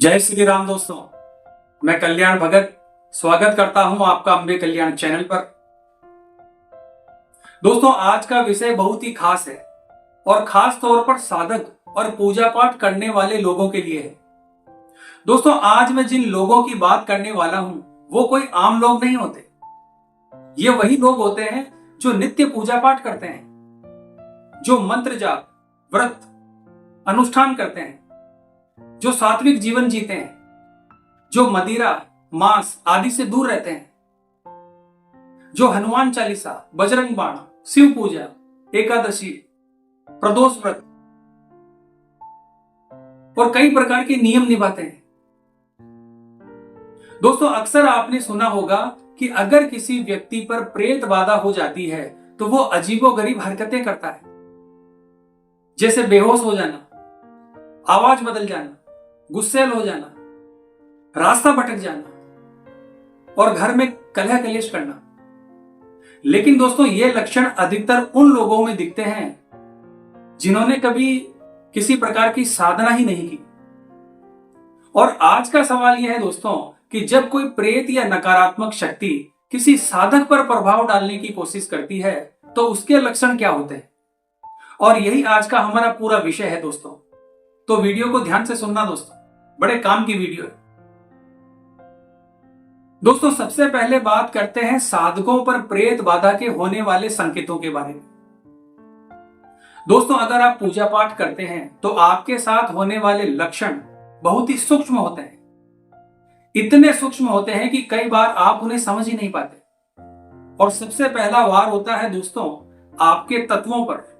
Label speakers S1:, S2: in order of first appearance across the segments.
S1: जय श्री राम दोस्तों, मैं कल्याण भगत स्वागत करता हूं आपका अम्बे कल्याण चैनल पर। दोस्तों, आज का विषय बहुत ही खास है और खास तौर पर साधक और पूजा पाठ करने वाले लोगों के लिए है। दोस्तों, आज मैं जिन लोगों की बात करने वाला हूं वो कोई आम लोग नहीं होते। ये वही लोग होते हैं जो नित्य पूजा पाठ करते हैं, जो मंत्र जाप, व्रत, अनुष्ठान करते हैं, जो सात्विक जीवन जीते हैं, जो मदिरा, मांस आदि से दूर रहते हैं, जो हनुमान चालीसा, बजरंग बाण, शिव पूजा, एकादशी, प्रदोष व्रत और कई प्रकार के नियम निभाते हैं। दोस्तों, अक्सर आपने सुना होगा कि अगर किसी व्यक्ति पर प्रेत बाधा हो जाती है तो वो अजीबोगरीब हरकतें करता है, जैसे बेहोश हो जाना, आवाज बदल जाना, गुस्सैल हो जाना, रास्ता भटक जाना और घर में कलह कलेश करना। लेकिन दोस्तों, ये लक्षण अधिकतर उन लोगों में दिखते हैं जिन्होंने कभी किसी प्रकार की साधना ही नहीं की। और आज का सवाल यह है दोस्तों कि जब कोई प्रेत या नकारात्मक शक्ति किसी साधक पर प्रभाव डालने की कोशिश करती है तो उसके लक्षण क्या होते हैं, और यही आज का हमारा पूरा विषय है दोस्तों। तो वीडियो को ध्यान से सुनना दोस्तों, बड़े काम की वीडियो है। दोस्तों, सबसे पहले बात करते हैं साधकों पर प्रेत बाधा के होने वाले संकेतों के बारे में। दोस्तों, अगर आप पूजा पाठ करते हैं तो आपके साथ होने वाले लक्षण बहुत ही सूक्ष्म होते हैं। इतने सूक्ष्म होते हैं कि कई बार आप उन्हें समझ ही नहीं पाते। और सबसे पहला वार होता है दोस्तों आपके तत्वों पर।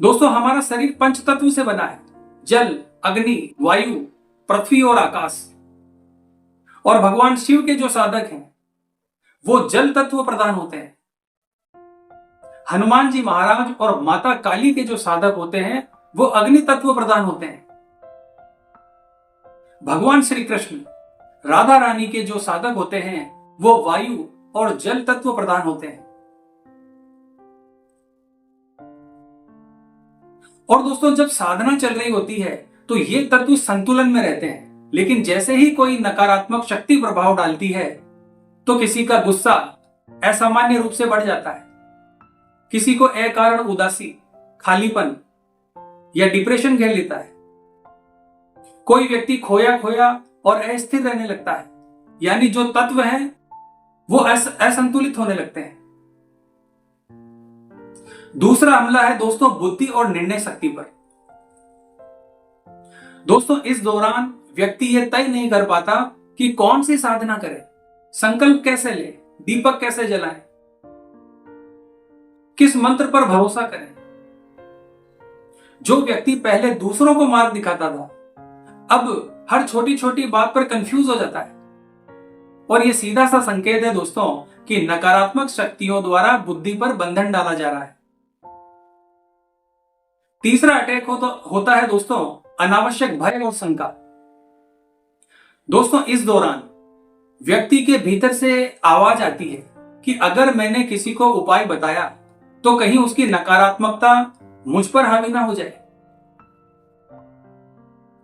S1: दोस्तों, हमारा शरीर पंच तत्व से बना है: जल, अग्नि, वायु, पृथ्वी और आकाश। और भगवान शिव के जो साधक हैं वो जल तत्व प्रधान होते हैं। हनुमान जी महाराज और माता काली के जो साधक होते हैं वो अग्नि तत्व प्रधान होते हैं। भगवान श्री कृष्ण, राधा रानी के जो साधक होते हैं वो वायु और जल तत्व प्रधान होते हैं। और दोस्तों, जब साधना चल रही होती है तो ये तत्व संतुलन में रहते हैं। लेकिन जैसे ही कोई नकारात्मक शक्ति प्रभाव डालती है तो किसी का गुस्सा असामान्य रूप से बढ़ जाता है, किसी को अकारण उदासी, खालीपन या डिप्रेशन घेर लेता है, कोई व्यक्ति खोया खोया और अस्थिर रहने लगता है, यानी जो तत्व हैं वो असंतुलित होने लगते हैं। दूसरा हमला है दोस्तों बुद्धि और निर्णय शक्ति पर। दोस्तों, इस दौरान व्यक्ति यह तय नहीं कर पाता कि कौन सी साधना करे, संकल्प कैसे ले, दीपक कैसे जलाएं, किस मंत्र पर भरोसा करें। जो व्यक्ति पहले दूसरों को मार्ग दिखाता था अब हर छोटी छोटी बात पर कंफ्यूज हो जाता है। और यह सीधा सा संकेत है दोस्तों कि नकारात्मक शक्तियों द्वारा बुद्धि पर बंधन डाला जा रहा है। तीसरा अटैक होता है दोस्तों अनावश्यक भय और शंका। दोस्तों, इस दौरान व्यक्ति के भीतर से आवाज आती है कि अगर मैंने किसी को उपाय बताया तो कहीं उसकी नकारात्मकता मुझ पर हावी ना हो जाए।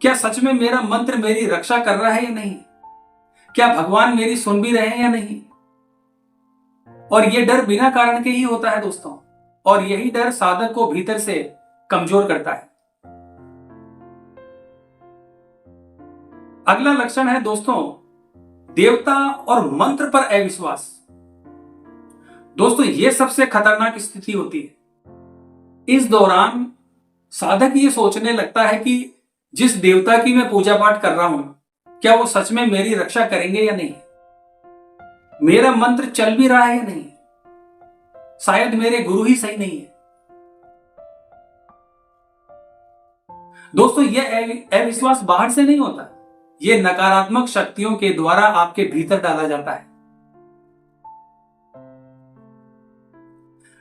S1: क्या सच में मेरा मंत्र मेरी रक्षा कर रहा है या नहीं? क्या भगवान मेरी सुन भी रहे हैं या नहीं? और यह डर बिना कारण के ही होता है दोस्तों, और यही डर साधक को भीतर से कमजोर करता है। अगला लक्षण है दोस्तों देवता और मंत्र पर अविश्वास। दोस्तों, यह सबसे खतरनाक स्थिति होती है। इस दौरान साधक ये सोचने लगता है कि जिस देवता की मैं पूजा पाठ कर रहा हूं क्या वो सच में मेरी रक्षा करेंगे या नहीं, मेरा मंत्र चल भी रहा है या नहीं, शायद मेरे गुरु ही सही नहीं है। दोस्तों, यह अविश्वास बाहर से नहीं होता, यह नकारात्मक शक्तियों के द्वारा आपके भीतर डाला जाता है।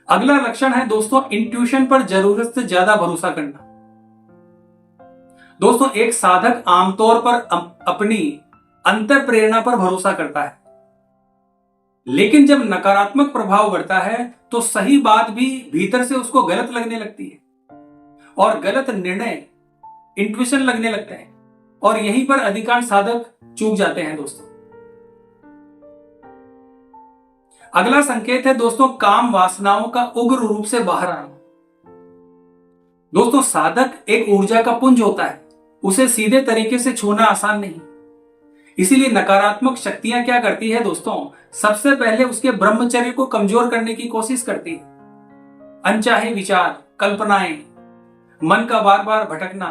S1: अगला लक्षण है दोस्तों इंट्यूशन पर जरूरत से ज्यादा भरोसा करना। दोस्तों, एक साधक आमतौर पर अपनी अंतर प्रेरणा पर भरोसा करता है, लेकिन जब नकारात्मक प्रभाव बढ़ता है तो सही बात भी भीतर से उसको गलत लगने लगती है और गलत निर्णय इंट्यूशन लगने लगते हैं और यहीं पर अधिकांश साधक चूक जाते हैं दोस्तों। अगला संकेत है दोस्तों काम वासनाओं का उग्र रूप से बाहर आना। दोस्तों साधक एक ऊर्जा का पुंज होता है, उसे सीधे तरीके से छूना आसान नहीं। इसीलिए नकारात्मक शक्तियां क्या करती है दोस्तों, सबसे पहले उसके ब्रह्मचर्य को कमजोर करने की कोशिश करती है। अनचाहे विचार, कल्पनाएं, मन का बार बार भटकना,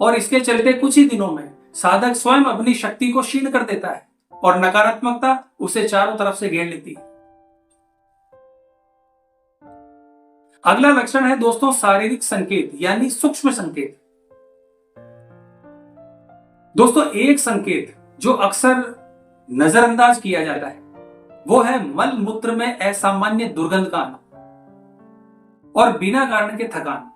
S1: और इसके चलते कुछ ही दिनों में साधक स्वयं अपनी शक्ति को क्षीण कर देता है और नकारात्मकता उसे चारों तरफ से घेर लेती है। अगला लक्षण है दोस्तों शारीरिक संकेत यानी सूक्ष्म संकेत। दोस्तों एक संकेत जो अक्सर नजरअंदाज किया जाता है वो है मल मूत्र में असामान्य दुर्गंध का आना और बिना कारण के थकान।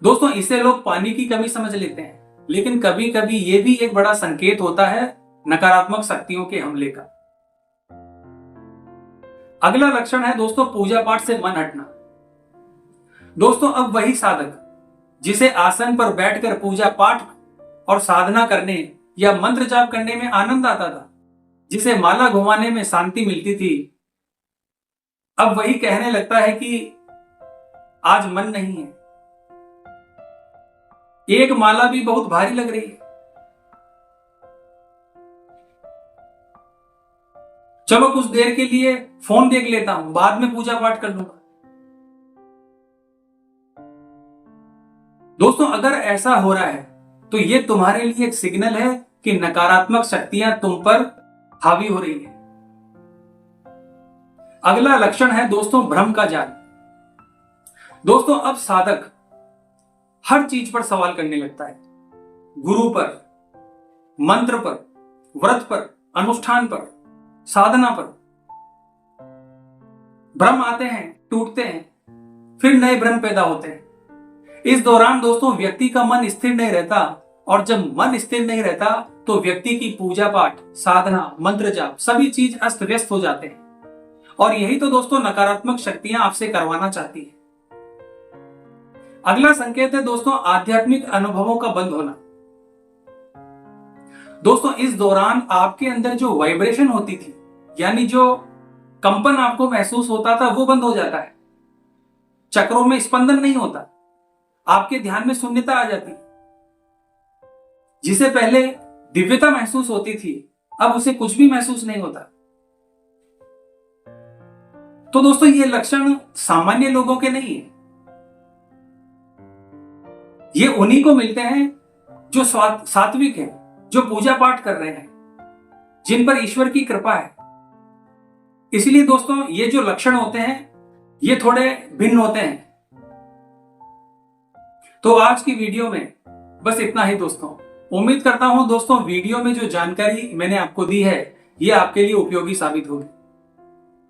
S1: दोस्तों इसे लोग पानी की कमी समझ लेते हैं, लेकिन कभी कभी यह भी एक बड़ा संकेत होता है नकारात्मक शक्तियों के हमले का। अगला लक्षण है दोस्तों पूजा पाठ से मन हटना। दोस्तों अब वही साधक जिसे आसन पर बैठकर पूजा पाठ और साधना करने या मंत्र जाप करने में आनंद आता था, जिसे माला घुमाने में शांति मिलती थी, अब वही कहने लगता है कि आज मन नहीं है, एक माला भी बहुत भारी लग रही है, चलो कुछ देर के लिए फोन देख लेता हूं, बाद में पूजा पाठ कर लूंगा। दोस्तों अगर ऐसा हो रहा है तो यह तुम्हारे लिए एक सिग्नल है कि नकारात्मक शक्तियां तुम पर हावी हो रही है। अगला लक्षण है दोस्तों भ्रम का जाल। दोस्तों अब साधक हर चीज पर सवाल करने लगता है, गुरु पर, मंत्र पर, व्रत पर, अनुष्ठान पर, साधना पर। भ्रम आते हैं, टूटते हैं, फिर नए भ्रम पैदा होते हैं। इस दौरान दोस्तों व्यक्ति का मन स्थिर नहीं रहता, और जब मन स्थिर नहीं रहता तो व्यक्ति की पूजा पाठ, साधना, मंत्र जाप सभी चीज अस्त व्यस्त हो जाते हैं। और यही तो दोस्तों नकारात्मक शक्तियां आपसे करवाना चाहती है। अगला संकेत है दोस्तों आध्यात्मिक अनुभवों का बंद होना। दोस्तों इस दौरान आपके अंदर जो वाइब्रेशन होती थी, यानी जो कंपन आपको महसूस होता था, वो बंद हो जाता है। चक्रों में स्पंदन नहीं होता, आपके ध्यान में शून्यता आ जाती है। जिसे पहले दिव्यता महसूस होती थी, अब उसे कुछ भी महसूस नहीं होता। तो दोस्तों ये लक्षण सामान्य लोगों के नहीं है, ये उन्हीं को मिलते हैं जो सात्विक है, जो पूजा पाठ कर रहे हैं, जिन पर ईश्वर की कृपा है। इसलिए दोस्तों ये जो लक्षण होते हैं ये थोड़े भिन्न होते हैं। तो आज की वीडियो में बस इतना ही दोस्तों। उम्मीद करता हूं दोस्तों वीडियो में जो जानकारी मैंने आपको दी है ये आपके लिए उपयोगी साबित होगी।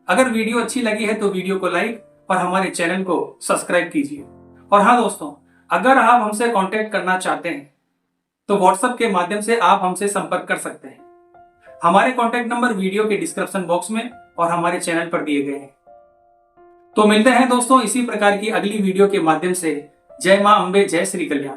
S1: अगर वीडियो अच्छी लगी है तो वीडियो को लाइक और हमारे चैनल को सब्सक्राइब कीजिए। और हाँ दोस्तों, अगर आप हमसे कांटेक्ट करना चाहते हैं तो व्हाट्सएप के माध्यम से आप हमसे संपर्क कर सकते हैं। हमारे कांटेक्ट नंबर वीडियो के डिस्क्रिप्शन बॉक्स में और हमारे चैनल पर दिए गए हैं। तो मिलते हैं दोस्तों इसी प्रकार की अगली वीडियो के माध्यम से। जय मां अम्बे, जय श्री कल्याण।